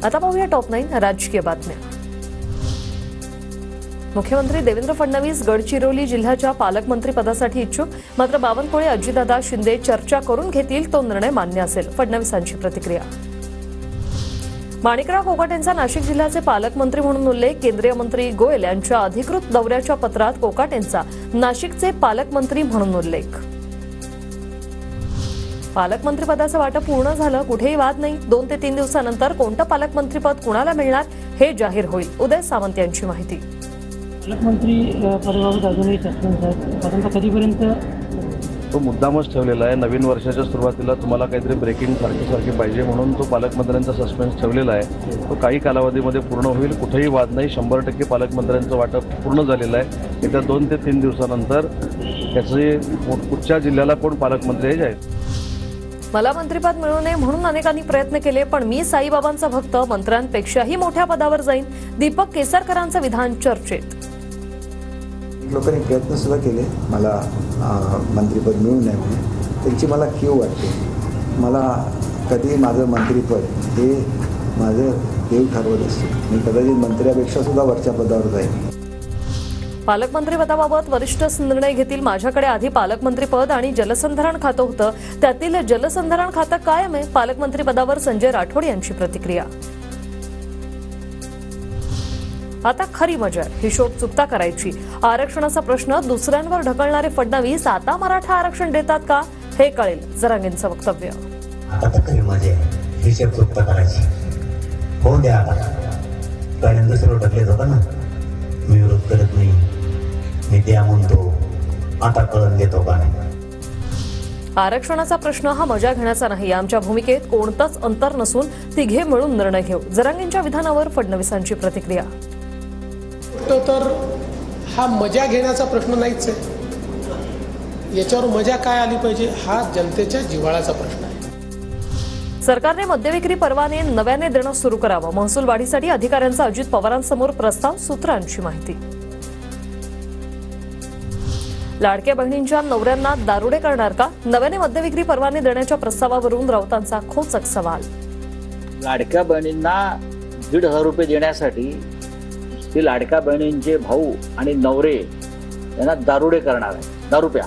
आता पाहूया टॉप 9 राजकीय बातम्या। मुख्यमंत्री देवेंद्र फडणवीस गडचिरोली जिल्ह्याच्या पालकमंत्री पदासाठी इच्छुक, मात्र बावनकुळे अजितदादा शिंदे चर्चा करून घेतील तो निर्णय मान्य असेल, फडणवीसांची प्रतिक्रिया। माणिकराव कोकाटेंचा नाशिक जिल्ह्याचे पालकमंत्री म्हणून उल्लेख, केंद्रीय मंत्री गोयल यांच्या अधिकृत दौऱ्याच्या पत्रात कोकाटेंचा नाशिकचे पालकमंत्री म्हणून उल्लेख। पालकमंत्रीपदाचं वाटप पूर्ण झालं, कुठेही वाद नाही। 2 ते 3 दिवसानंतर कोणतं पालकमंत्रीपद कुणाला मिळणार हे जाहीर होईल, उदय सामंत यांची माहिती। पालकमंत्री पदाबाबत अजूनही सस्पेन्स आहे, परंतु कधीपर्यंत तो मुद्दामच ठेवलेला आहे। नवीन वर्षाच्या सुरुवातीला तुम्हाला काहीतरी ब्रेकिंग सारखी पाहिजे म्हणून तो पालकमंत्र्यांचा सस्पेन्स ठेवलेला आहे। तो काही कालावधीमध्ये पूर्ण होईल, कुठेही वाद नाही। 100% पालकमंत्र्यांचं वाटप पूर्ण झालेलं आहे। येत्या 2 ते 3 दिवसानंतर त्याचे कुठच्या जिल्ह्याला कोण पालकमंत्री आहे जाईल। मला मंत्रिपद मिळू नये म्हणून अनेकांनी प्रयत्न केले, पण मी साईबाबांचा भक्त, मंत्र्यांपेक्षाही मोठ्या पदावर जाईन, दीपक केसरकरांचं विधान चर्चेत। लोकांनी प्रयत्न सुद्धा केले मला मंत्रिपद मिळू नये म्हणून, त्यांची मला कीव वाटते। मला कधी माझं मंत्रिपद हे माझं देव ठरवत असते। मी कदाचित मंत्र्यापेक्षा सुद्धा वरच्या पदावर जाईन। पालकमंत्री पदाबाबत वरिष्ठ निर्णय घेतील। माझ्याकडे आधी पालकमंत्रीपद आणि जलसंधारण खातं होतं, त्यातील जलसंधारण खातं कायम आहे, पालकमंत्री पदावर संजय राठोड यांची प्रतिक्रिया। आता खरी मजा, हिशोब चुकता करायची। आरक्षणाचा प्रश्न दुसऱ्यांवर ढकलणारे फडणवीस आता मराठा आरक्षण देतात का हे कळेल, जरांगेंचं वक्तव्य। आता तर खरी मजा आहे, हिशोब चुकता करायची। होऊन द्या आता, कारण दुसरं ढकलेत होतं ना, मी विरोध करत नाही, मी द्या म्हणतो, आता कळून देतो का नाही। आरक्षणाचा प्रश्न हा मजा घेण्याचा नाही, आमच्या भूमिकेत कोणतंच अंतर नसून तिघे मिळून निर्णय घेऊ, जरांगेंच्या विधानावर फडणवीसांची प्रतिक्रिया। तर हा मजा घेण्याचा प्रश्न नाहीच आहे, याच्यावर मजा काय आली पाहिजे हा जनतेच्या जिव्हाळ्याचा प्रश्न आहे। सरकारने मद्यविक्री परवाने नव्याने देणं सुरू करावं, महसूल वाढीसाठी अधिकाऱ्यांचा अजित पवारांसमोर प्रस्ताव, सूत्रांची माहिती। लाडक्या बहिणींच्या नवऱ्यांना दारुडे करणार का, नव्याने मद्यविक्री परवाने देण्याच्या प्रस्तावावरून राऊतांचा खोचक सवाल। लाडक्या बहिणींना 1,500 रुपये देण्यासाठी ती लाडक्या बहिणींचे भाऊ आणि नवरे यांना दारुडे करणार आहे, दारू प्या।